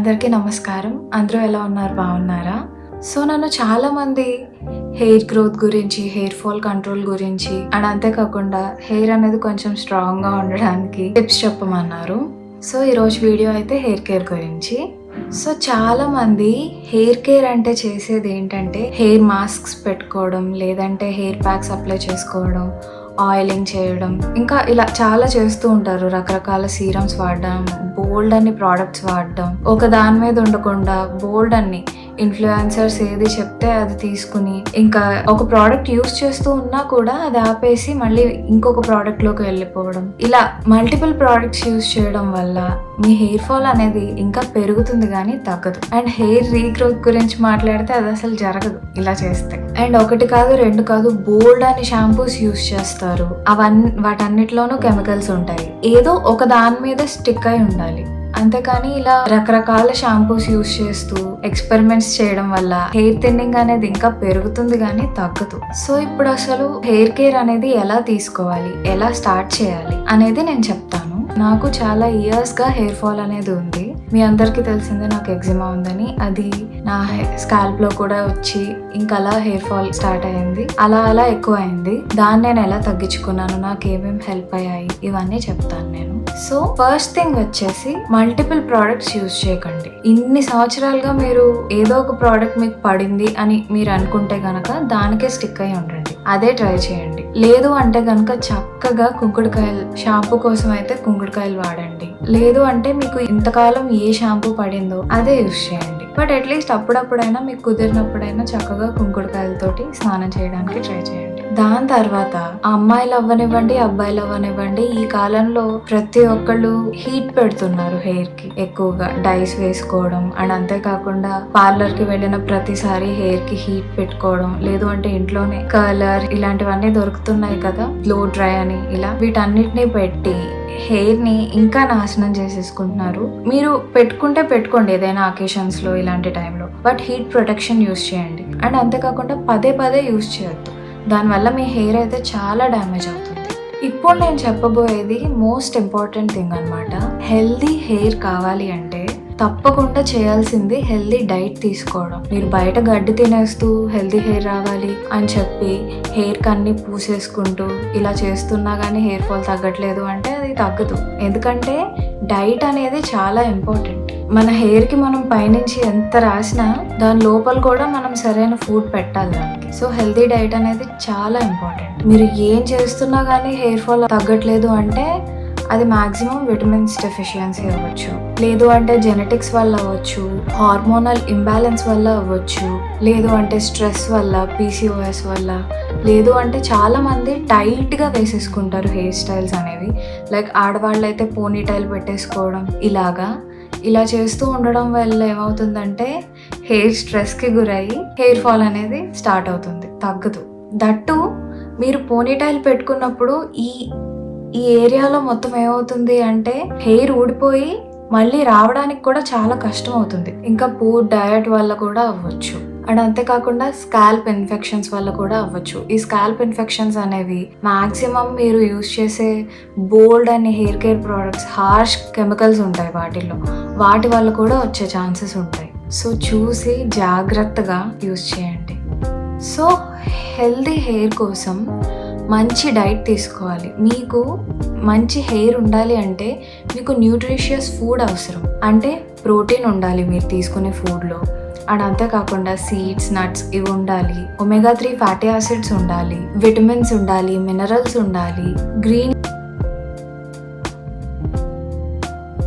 అందరికీ నమస్కారం. అందరూ ఎలా ఉన్నారు? బాగున్నారా? సో నన్ను చాలామంది హెయిర్ గ్రోత్ గురించి, హెయిర్ ఫాల్ కంట్రోల్ గురించి అండ్ అంతేకాకుండా హెయిర్ అనేది కొంచెం స్ట్రాంగ్గా ఉండడానికి టిప్స్ చెప్పమన్నారు. సో ఈరోజు వీడియో అయితే హెయిర్ కేర్ గురించి. సో చాలామంది హెయిర్ కేర్ అంటే చేసేది ఏంటంటే హెయిర్ మాస్క్స్ పెట్టుకోవడం, లేదంటే హెయిర్ ప్యాక్స్ అప్లై చేసుకోవడం, ఆయిలింగ్ చేయడం, ఇంకా ఇలా చాలా చేస్తూ ఉంటారు. రకరకాల సీరమ్స్ వాడడం, బోల్డ్ అన్ని ప్రోడక్ట్స్ వాడడం, ఒక దాని మీద ఉండకుండా బోల్డ్ అన్ని ఇన్ఫ్లుయెన్సర్స్ ఏది చెప్తే అది తీసుకుని ఇంకా ఒక ప్రోడక్ట్ యూస్ చేస్తూ ఉన్నా కూడా అది ఆపేసి మళ్ళీ ఇంకొక ప్రోడక్ట్లోకి వెళ్ళిపోవడం, ఇలా మల్టిపుల్ ప్రోడక్ట్స్ యూస్ చేయడం వల్ల మీ హెయిర్ ఫాల్ అనేది ఇంకా పెరుగుతుంది కానీ తగ్గదు. అండ్ హెయిర్ రీగ్రోత్ గురించి మాట్లాడితే అది అసలు జరగదు ఇలా చేస్తే. అండ్ ఒకటి కాదు, రెండు కాదు, బోల్డ్ అని షాంపూస్ యూస్ చేస్తారు. వాటన్నిటిలోనూ కెమికల్స్ ఉంటాయి. ఏదో ఒక దాని మీద స్టిక్ అయి ఉండాలి. అంతేకాని ఇలా రకరకాల షాంపూస్ యూస్ చేస్తూ ఎక్స్పెరిమెంట్స్ చేయడం వల్ల హెయిర్ థిన్నింగ్ అనేది ఇంకా పెరుగుతుంది కానీ తగ్గదు. సో ఇప్పుడు అసలు హెయిర్ కేర్ అనేది ఎలా తీసుకోవాలి, ఎలా స్టార్ట్ చేయాలి అనేది నేను చెప్తాను. నాకు చాలా ఇయర్స్ గా హెయిర్ ఫాల్ అనేది ఉంది. మీ అందరికీ తెలిసిందే నాకు ఎగ్జిమా ఉందని. అది నా స్కాల్ప్ లో కూడా వచ్చి ఇంకా అలా హెయిర్ ఫాల్ స్టార్ట్ అయింది. అలా ఎక్కువ అయింది. దాన్ని నేను ఎలా తగ్గించుకున్నాను, నాకు ఏమేమి హెల్ప్ అయ్యాయి, ఇవన్నీ చెప్తాను నేను. సో ఫస్ట్ థింగ్ వచ్చేసి మల్టిపుల్ ప్రోడక్ట్స్ యూజ్ చేయకండి. ఇన్ని సంవత్సరాలుగా మీరు ఏదో ఒక ప్రోడక్ట్ మీకు పడింది అని మీరు అనుకుంటే గనక దానికే స్టిక్ అయి ఉండండి. అదే ట్రై చేయండి. లేదు అంటే గనక చక్కగా కుంకుడుకాయలు షాంపూ కోసం అయితే కుంకుడుకాయలు వాడండి. లేదు అంటే మీకు ఇంతకాలం ఏ షాంపూ పడిందో అదే యూజ్ చేయండి. బట్ అట్లీస్ట్ అప్పుడప్పుడైనా మీకు కుదిరినప్పుడైనా చక్కగా కుంకుడుకాయలతోటి స్నానం చేయడానికి ట్రై చేయండి. దాని తర్వాత అమ్మాయిలు అవ్వనివ్వండి, అబ్బాయిలు అవ్వనివ్వండి, ఈ కాలంలో ప్రతి ఒక్కళ్ళు హీట్ పెడుతున్నారు హెయిర్ కి. ఎక్కువగా డైస్ వేసుకోవడం అండ్ అంతేకాకుండా పార్లర్ కి వెళ్ళిన ప్రతిసారి హెయిర్ కి హీట్ పెట్టుకోవడం, లేదు అంటే ఇంట్లోనే కలర్ ఇలాంటివన్నీ దొరుకుతున్నాయి కదా, బ్లో డ్రై అని, ఇలా వీటన్నిటిని పెట్టి హెయిర్ ని ఇంకా నాశనం చేసేసుకుంటున్నారు. మీరు పెట్టుకుంటే పెట్టుకోండి ఏదైనా అకేషన్స్ లో, ఇలాంటి టైంలో, బట్ హీట్ ప్రొటెక్షన్ యూస్ చేయండి. అండ్ అంతేకాకుండా పదే యూస్ చేయొద్దు. దానివల్ల మీ హెయిర్ అయితే చాలా డ్యామేజ్ అవుతుంది. ఇప్పుడు నేను చెప్పబోయేది మోస్ట్ ఇంపార్టెంట్ థింగ్ అన్నమాట. హెల్దీ హెయిర్ కావాలి అంటే తప్పకుండా చేయాల్సింది హెల్దీ డైట్ తీసుకోవడం. మీరు బయట గడ్డి తినేస్తూ హెల్దీ హెయిర్ రావాలి అని చెప్పి హెయిర్ కన్ని పూసేసుకుంటూ ఇలా చేస్తున్నా కానీ హెయిర్ ఫాల్ తగ్గట్లేదు అంటే అది తగ్గదు. ఎందుకంటే డైట్ అనేది చాలా ఇంపార్టెంట్. మన హెయిర్ కి మనం పైనుంచి ఎంత రాసినా దాని లోపల కూడా మనం సరైన ఫుడ్ పెట్టాలి దానికి. సో హెల్దీ డైట్ అనేది చాలా ఇంపార్టెంట్. మీరు ఏం చేస్తున్నా కానీ హెయిర్ ఫాల్ తగ్గట్లేదు అంటే అది మాక్సిమం విటమిన్స్ డెఫిషియన్సీ అవ్వచ్చు, లేదు అంటే జెనెటిక్స్ వల్ల అవ్వచ్చు, హార్మోనల్ ఇంబ్యాలెన్స్ వల్ల అవ్వచ్చు, లేదు అంటే స్ట్రెస్ వల్ల, పీసీఓఎస్ వల్ల, లేదు అంటే చాలా మంది టైట్ గా వేసేసుకుంటారు హెయిర్ స్టైల్స్ అనేవి. లైక్ ఆడవాళ్ళు అయితే పోనీ టైల్ పెట్టేసుకోవడం, ఇలా చేస్తూ ఉండడం వల్ల ఏమవుతుందంటే హెయిర్ స్ట్రెస్కి గురయ్యి హెయిర్ ఫాల్ అనేది స్టార్ట్ అవుతుంది, తగ్గదు. దట్టు మీరు పోనీటైల్ పెట్టుకున్నప్పుడు ఈ ఏరియాలో మొత్తం ఏమవుతుంది అంటే హెయిర్ ఊడిపోయి మళ్ళీ రావడానికి కూడా చాలా కష్టం అవుతుంది. ఇంకా పూర్ డయట్ వల్ల కూడా అవ్వచ్చు. అండ్ అంతేకాకుండా స్కాల్ప్ ఇన్ఫెక్షన్స్ వల్ల కూడా అవ్వచ్చు. ఈ స్కాల్ప్ ఇన్ఫెక్షన్స్ అనేవి మాక్సిమం మీరు యూజ్ చేసే బోల్డ్ అనే hair care products, harsh chemicals ఉంటాయి వాటి వల్ల కూడా వచ్చే ఛాన్సెస్ ఉంటాయి. సో చూసి జాగ్రత్తగా యూజ్ చేయండి. సో హెల్దీ హెయిర్ కోసం మంచి డైట్ తీసుకోవాలి. మీకు మంచి హెయిర్ ఉండాలి అంటే మీకు న్యూట్రిషియస్ ఫుడ్ అవసరం. అంటే ప్రోటీన్ ఉండాలి మీరు తీసుకునే ఫుడ్లో. అండ్ అంతేకాకుండా సీడ్స్, నట్స్ ఇవి ఉండాలి. ఒమేగా 3 ఫ్యాటీ యాసిడ్స్ ఉండాలి, విటమిన్స్ ఉండాలి, మినరల్స్ ఉండాలి, గ్రీన్,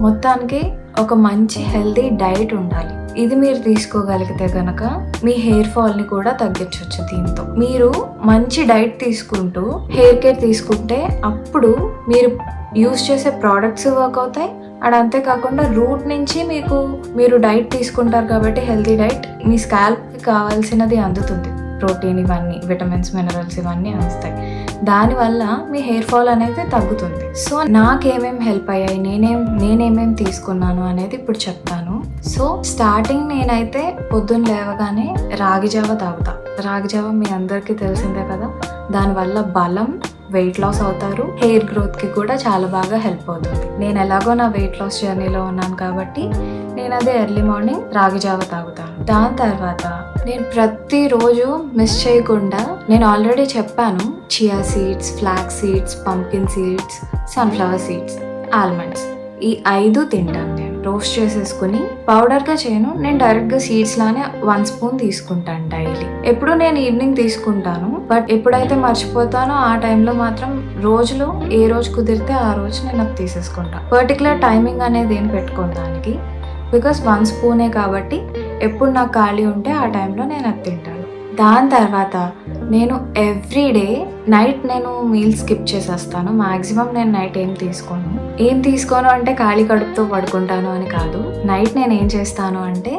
మొత్తానికి ఒక మంచి హెల్దీ డైట్ ఉండాలి. ఇది మీరు తీసుకోగలిగితే గనక మీ హెయిర్ ఫాల్ ని కూడా తగ్గించవచ్చు. దీంతో మీరు మంచి డైట్ తీసుకుంటూ హెయిర్ కేర్ తీసుకుంటే అప్పుడు మీరు యూస్ చేసే ప్రోడక్ట్స్ వర్క్ అవుతాయి. అండ్ అంతేకాకుండా రూట్ నుంచి మీరు డైట్ తీసుకుంటారు కాబట్టి హెల్తీ డైట్ మీ స్కాల్ప్కి కావాల్సినది అందుతుంది. ప్రోటీన్, ఇవన్నీ విటమిన్స్, మినరల్స్ ఇవన్నీ అందుతాయి. దానివల్ల మీ హెయిర్ ఫాల్ అనేది తగ్గుతుంది. సో నాకేమేమి హెల్ప్ అయ్యాయి, నేనేమేమి తీసుకున్నాను అనేది ఇప్పుడు చెప్తాను. సో స్టార్టింగ్ నేనైతే పొద్దున్న లేవగానే రాగి జావ తాగుతా. రాగి జావ మీ అందరికీ తెలిసిందే కదా. దానివల్ల బలం, వెయిట్ లాస్ అవుతారు, హెయిర్ గ్రోత్ కి కూడా చాలా బాగా హెల్ప్ అవుతుంది. నేను ఎలాగో నా వెయిట్ లాస్ జర్నీలో ఉన్నాను కాబట్టి నేను అదే ఎర్లీ మార్నింగ్ రాగి జావ తాగుతాను. దాని తర్వాత నేను ప్రతిరోజు మిస్ చేయకుండా, నేను ఆల్రెడీ చెప్పాను, chia seeds, flax seeds, pumpkin seeds, sunflower seeds, almonds, ఈ 5 తింటాను. నేను రోస్ట్ చేసేసుకుని పౌడర్గా చేయను, నేను డైరెక్ట్గా సీడ్స్ లానే 1 స్పూన్ తీసుకుంటాను డైలీ. ఎప్పుడు నేను ఈవినింగ్ తీసుకుంటాను, బట్ ఎప్పుడైతే మర్చిపోతానో ఆ టైంలో మాత్రం రోజులో ఏ రోజు కుదిరితే ఆ రోజు నేను అది తీసేసుకుంటాను. పర్టికులర్ టైమింగ్ అనేది ఏం పెట్టుకోను దానికి, బికాస్ 1 స్పూనే కాబట్టి ఎప్పుడు నాకు ఖాళీ ఉంటే ఆ టైంలో నేను అది తింటాను. దాని తర్వాత నేను ఎవ్రీడే నైట్ నేను మీల్ స్కిప్ చేసేస్తాను. మ్యాక్సిమం నేను నైట్ ఏం తీసుకోను అంటే ఖాళీ కడుపుతో పడుకుంటాను అని కాదు. నైట్ నేను ఏం చేస్తాను అంటే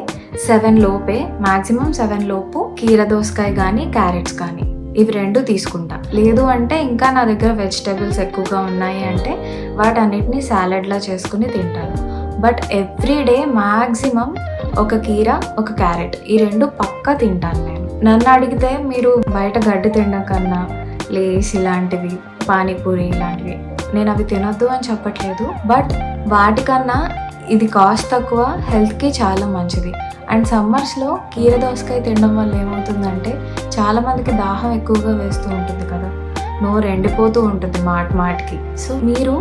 7 లోపే, మ్యాక్సిమం 7 లోపు కీర దోసకాయ కానీ క్యారెట్స్ కానీ ఇవి 2 తీసుకుంటా. లేదు అంటే ఇంకా నా దగ్గర వెజిటేబుల్స్ ఎక్కువగా ఉన్నాయి అంటే వాటన్నిటిని సాలెడ్లా చేసుకుని తింటాను. బట్ ఎవ్రీడే మ్యాక్సిమం ఒక కీర, ఒక క్యారెట్, ఈ 2 పక్కా తింటాను నేను. నన్ను అడిగితే మీరు బయట గడ్డి తినడం కన్నా లేస్ ఇలాంటివి, పానీపూరి ఇలాంటివి, నేను అవి తినొద్దు అని చెప్పట్లేదు, బట్ వాటికన్నా ఇది కాస్ట్ తక్కువ, హెల్త్కి చాలా మంచిది. అండ్ సమ్మర్స్లో కీర దోసకాయ తినడం వల్ల ఏమవుతుందంటే చాలామందికి దాహం ఎక్కువగా వేస్తూ ఉంటుంది కదా, నోరు ఎండిపోతూ ఉంటుంది మాటికి. సో మీరు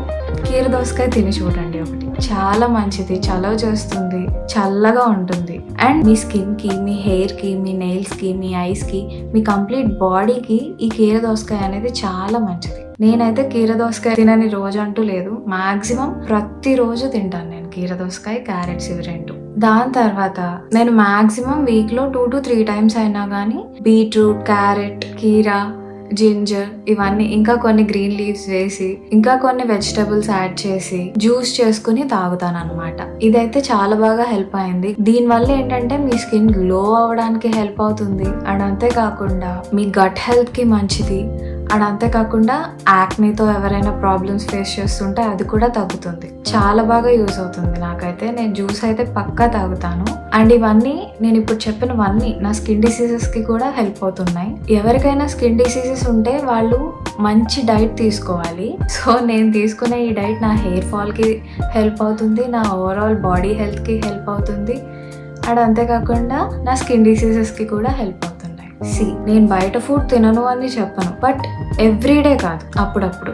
కీర దోసకాయ తిని చూడండి ఒకటి, చాలా మంచిది, చలవ చేస్తుంది, చల్లగా ఉంటుంది. అండ్ మీ స్కిన్కి, మీ హెయిర్కి, మీ నెయిల్స్కి, మీ ఐస్కి, మీ కంప్లీట్ బాడీకి ఈ కీర దోసకాయ అనేది చాలా మంచిది. నేనైతే కీర దోసకాయ తినని రోజు అంటూ లేదు, మ్యాక్సిమం ప్రతిరోజు తింటాను నేను కీర దోసకాయ, క్యారెట్స్, ఇవి 2. దాని తర్వాత నేను మ్యాక్సిమం వీక్లో 2 to 3 టైమ్స్ అయినా కానీ బీట్రూట్, క్యారెట్, కీరా, జింజర్ ఇవన్నీ, ఇంకా కొన్ని గ్రీన్ లీవ్స్ వేసి, ఇంకా కొన్ని వెజిటబుల్స్ యాడ్ చేసి జ్యూస్ చేసుకుని తాగుతాను అనమాట. ఇదైతే చాలా బాగా హెల్ప్ అయింది. దీనివల్ల ఏంటంటే మీ స్కిన్ గ్లో అవ్వడానికి హెల్ప్ అవుతుంది, అండ్ అంతేకాకుండా మీ గట్ హెల్త్ కి మంచిది, అండ్ అంతేకాకుండా యాక్నీతో ఎవరైనా ప్రాబ్లమ్స్ ఫేస్ చేస్తుంటే అది కూడా తగ్గుతుంది. చాలా బాగా యూజ్ అవుతుంది నాకైతే. నేను జ్యూస్ అయితే పక్కా తాగుతాను. అండ్ ఇవన్నీ నేను ఇప్పుడు చెప్పినవన్నీ నా స్కిన్ డిసీజెస్ కి కూడా హెల్ప్ అవుతున్నాయి. ఎవరికైనా స్కిన్ డిసీజెస్ ఉంటే వాళ్ళు మంచి డైట్ తీసుకోవాలి. సో నేను తీసుకునే ఈ డైట్ నా హెయిర్ ఫాల్ కి హెల్ప్ అవుతుంది, నా ఓవరాల్ బాడీ హెల్త్ కి హెల్ప్ అవుతుంది, అండ్ అంతేకాకుండా నా స్కిన్ డిసీజెస్ కి కూడా హెల్ప్ అవుతుంది. నేను బయట ఫుడ్ తినను అని చెప్పను, బట్ ఎవ్రీడే కాదు, అప్పుడప్పుడు,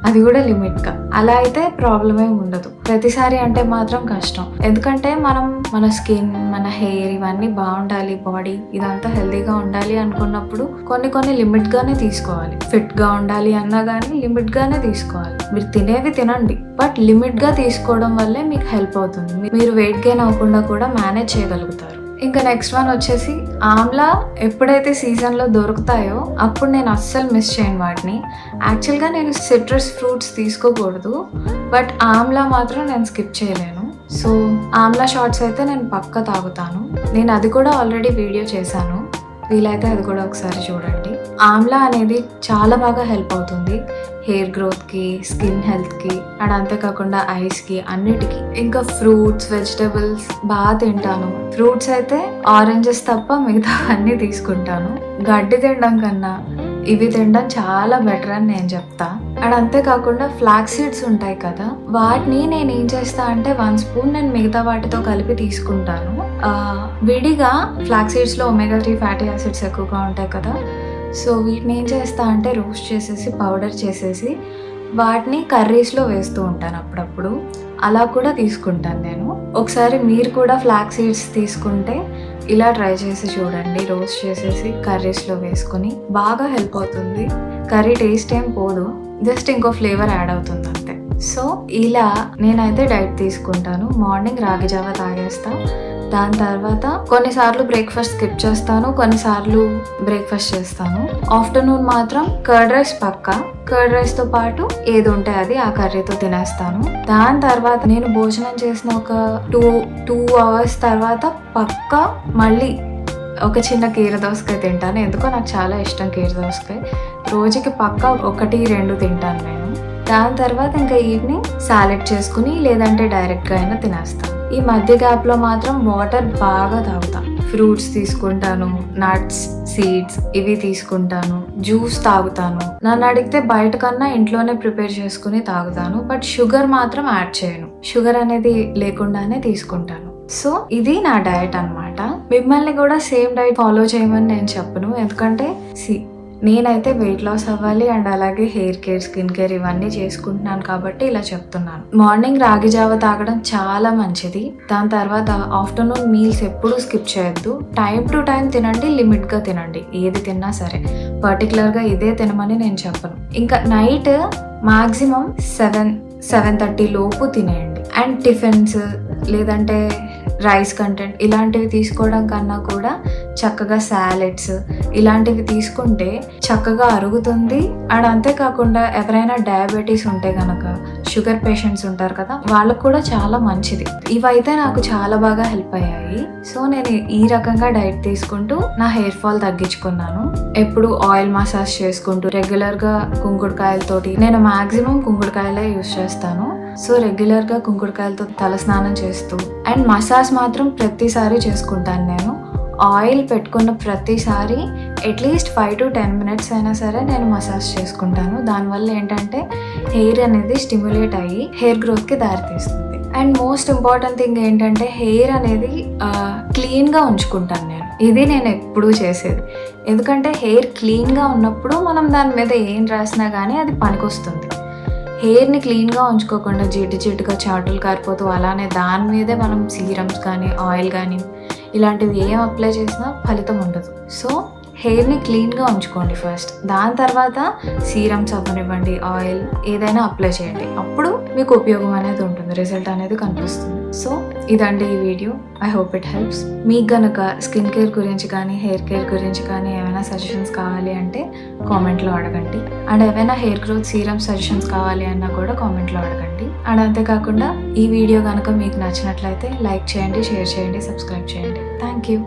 అది కూడా లిమిట్గా. అలా అయితే ప్రాబ్లం ఏమి ఉండదు. ప్రతిసారి అంటే మాత్రం కష్టం, ఎందుకంటే మనం మన స్కిన్, మన హెయిర్ ఇవన్నీ బాగుండాలి, బాడీ ఇదంతా హెల్తీగా ఉండాలి అనుకున్నప్పుడు కొన్ని లిమిట్గానే తీసుకోవాలి. ఫిట్గా ఉండాలి అన్నా కానీ లిమిట్గానే తీసుకోవాలి. మీరు తినేవి తినండి, బట్ లిమిట్గా తీసుకోవడం వల్లే మీకు హెల్ప్ అవుతుంది. మీరు వెయిట్ గెయిన్ అవ్వకుండా కూడా మేనేజ్ చేయగలుగుతారు. ఇంకా నెక్స్ట్ వన్ వచ్చేసి ఆమ్లా. ఎప్పుడైతే సీజన్లో దొరుకుతాయో అప్పుడు నేను అస్సలు మిస్ చేయను వాటిని. యాక్చువల్గా నేను సిట్రస్ ఫ్రూట్స్ తీసుకోకూడదు, బట్ ఆమ్లా మాత్రం నేను స్కిప్ చేయలేను. సో ఆమ్లా షార్ట్స్ అయితే నేను పక్కా తాగుతాను. నేను అది కూడా ఆల్రెడీ వీడియో చేశాను, వీలైతే అది కూడా ఒకసారి చూడండి. ఆమ్లా అనేది చాలా బాగా హెల్ప్ అవుతుంది హెయిర్ గ్రోత్కి, స్కిన్ హెల్త్కి, అండ్ అంతేకాకుండా ఐస్కి, అన్నిటికీ. ఇంకా ఫ్రూట్స్, వెజిటబుల్స్ బాగా తింటాను. ఫ్రూట్స్ అయితే ఆరెంజెస్ తప్ప మిగతా అన్నీ తీసుకుంటాను. గడ్డి తినడం కన్నా ఇవి తినడం చాలా బెటర్ అని నేను చెప్తా. అండ్ అంతేకాకుండా ఫ్లాక్స్ సీడ్స్ ఉంటాయి కదా, వాటిని నేను ఏం చేస్తా అంటే 1 స్పూన్ నేను మిగతా వాటితో కలిపి తీసుకుంటాను. విడిగా ఫ్లాక్స్ సీడ్స్లో ఒమేగా 3 ఫ్యాటీ యాసిడ్స్ ఎక్కువగా ఉంటాయి కదా, సో వీటిని ఏం చేస్తా అంటే రోస్ట్ చేసేసి పౌడర్ చేసేసి వాటిని కర్రీస్లో వేస్తూ ఉంటాను అప్పుడప్పుడు. అలా కూడా తీసుకుంటాను నేను. ఒకసారి మీరు కూడా ఫ్లాక్స్ సీడ్స్ తీసుకుంటే ఇలా ట్రై చేసి చూడండి. రోస్ట్ చేసేసి కర్రీస్లో వేసుకొని బాగా హెల్ప్ అవుతుంది. కర్రీ టేస్ట్ ఏం పోదు, జస్ట్ ఇంకో ఫ్లేవర్ యాడ్ అవుతుంది అంతే. సో ఇలా నేనైతే డైట్ తీసుకుంటాను. మార్నింగ్ రాగి జావ తాగేస్తా. దాని తర్వాత కొన్నిసార్లు బ్రేక్ఫాస్ట్ స్కిప్ చేస్తాను, కొన్నిసార్లు బ్రేక్ఫాస్ట్ చేస్తాను. ఆఫ్టర్నూన్ మాత్రం కర్డ్ రైస్ పక్కా. కర్డ్ రైస్తో పాటు ఏది ఉంటే అది ఆ కర్రీతో తినేస్తాను. దాని తర్వాత నేను భోజనం చేసిన ఒక 2 hours తర్వాత పక్కా మళ్ళీ ఒక చిన్న కీర దోసకాయ తింటాను. ఎందుకో నాకు చాలా ఇష్టం కీర దోసకాయ. రోజుకి పక్కా 1-2 తింటాను నేను. దాని తర్వాత ఇంకా ఈవినింగ్ సాలెడ్ చేసుకుని లేదంటే డైరెక్ట్గా అయినా తినేస్తాను. ఈ మధ్య గ్యాప్లో మాత్రం వాటర్ బాగా తాగుతాను. ఫ్రూట్స్ తీసుకుంటాను, నట్స్, సీడ్స్ ఇవి తీసుకుంటాను, జ్యూస్ తాగుతాను. నన్ను అడిగితే బయట కన్నా ఇంట్లోనే ప్రిపేర్ చేసుకుని తాగుతాను. బట్ షుగర్ మాత్రం యాడ్ చేయను. షుగర్ అనేది లేకుండానే తీసుకుంటాను. సో ఇది నా డయట్ అన్నమాట. మిమ్మల్ని కూడా సేమ్ డైట్ ఫాలో చేయమని నేను చెప్పను. ఎందుకంటే నేనైతే వెయిట్ లాస్ అవ్వాలి అండ్ అలాగే హెయిర్ కేర్, స్కిన్ కేర్ ఇవన్నీ చేసుకుంటున్నాను కాబట్టి ఇలా చెప్తున్నాను. మార్నింగ్ రాగి జావ తాగడం చాలా మంచిది. దాని తర్వాత ఆఫ్టర్నూన్ మీల్స్ ఎప్పుడూ స్కిప్ చేయొద్దు. టైం టు టైం తినండి, లిమిట్గా తినండి. ఏది తిన్నా సరే, పర్టికులర్గా ఇదే తినమని నేను చెప్పను. ఇంకా నైట్ మాక్సిమం 7-7:30 లోపు తినేయండి. అండ్ టిఫిన్స్ లేదంటే రైస్ కంటెంట్ ఇలాంటివి తీసుకోవడం కన్నా కూడా చక్కగా సాలెడ్స్ ఇలాంటివి తీసుకుంటే చక్కగా అరుగుతుంది. అండ్ అంతేకాకుండా ఎవరైనా డయాబెటీస్ ఉంటే కనుక, షుగర్ పేషెంట్స్ ఉంటారు కదా, వాళ్ళకు కూడా చాలా మంచిది. ఇవైతే నాకు చాలా బాగా హెల్ప్ అయ్యాయి. సో నేను ఈ రకంగా డైట్ తీసుకుంటూ నా హెయిర్ ఫాల్ తగ్గించుకున్నాను. ఎప్పుడు ఆయిల్ మసాజ్ చేసుకుంటూ రెగ్యులర్గా కుంకుడుకాయలతోటి, నేను మాక్సిమం కుంకుడుకాయలే యూజ్ చేస్తాను. సో రెగ్యులర్గా కుంకుడుకాయలతో తల స్నానం చేస్తూ అండ్ మసాజ్ మాత్రం ప్రతిసారి చేసుకుంటాను. నేను ఆయిల్ పెట్టుకున్న ప్రతిసారి అట్లీస్ట్ 5 to 10 minutes అయినా సరే నేను మసాజ్ చేసుకుంటాను. దానివల్ల ఏంటంటే హెయిర్ అనేది స్టిమ్యులేట్ అయ్యి హెయిర్ గ్రోత్కి దారితీస్తుంది. అండ్ మోస్ట్ ఇంపార్టెంట్ థింగ్ ఏంటంటే హెయిర్ అనేది క్లీన్గా ఉంచుకుంటాను నేను. ఇది నేను ఎప్పుడూ చేసేది. ఎందుకంటే హెయిర్ క్లీన్గా ఉన్నప్పుడు మనం దాని మీద ఏం రాసినా కానీ అది పనికొస్తుంది. హెయిర్ని క్లీన్గా ఉంచుకోకుండా జిడ్డుగా చాటులు కారిపోతూ అలానే దాని మీదే మనం సీరమ్స్ కానీ ఆయిల్ కానీ ఇలాంటివి ఏం అప్లై చేసినా ఫలితం ఉండదు. సో హెయిర్ని క్లీన్గా ఉంచుకోండి ఫస్ట్. దాని తర్వాత సీరమ్స్ అవ్వనివ్వండి, ఆయిల్ ఏదైనా అప్లై చేయండి. అప్పుడు మీకు ఉపయోగం అనేది ఉంటుంది, రిజల్ట్ అనేది కనిపిస్తుంది. సో ఇదండి ఈ video. I hope it helps. మీకు గనక స్కిన్ కేర్ గురించి కానీ హెయిర్ కేర్ గురించి కానీ ఏమైనా సజెషన్స్ కావాలి అంటే కామెంట్లో అడగండి. అండ్ ఏమైనా హెయిర్ గ్రోత్ సీరమ్ సజెషన్స్ కావాలి అన్నా కూడా కామెంట్లో అడగండి. అండ్ అంతేకాకుండా ఈ వీడియో కనుక మీకు నచ్చినట్లయితే లైక్ చేయండి, షేర్ చేయండి, సబ్స్క్రైబ్ చేయండి. Thank you.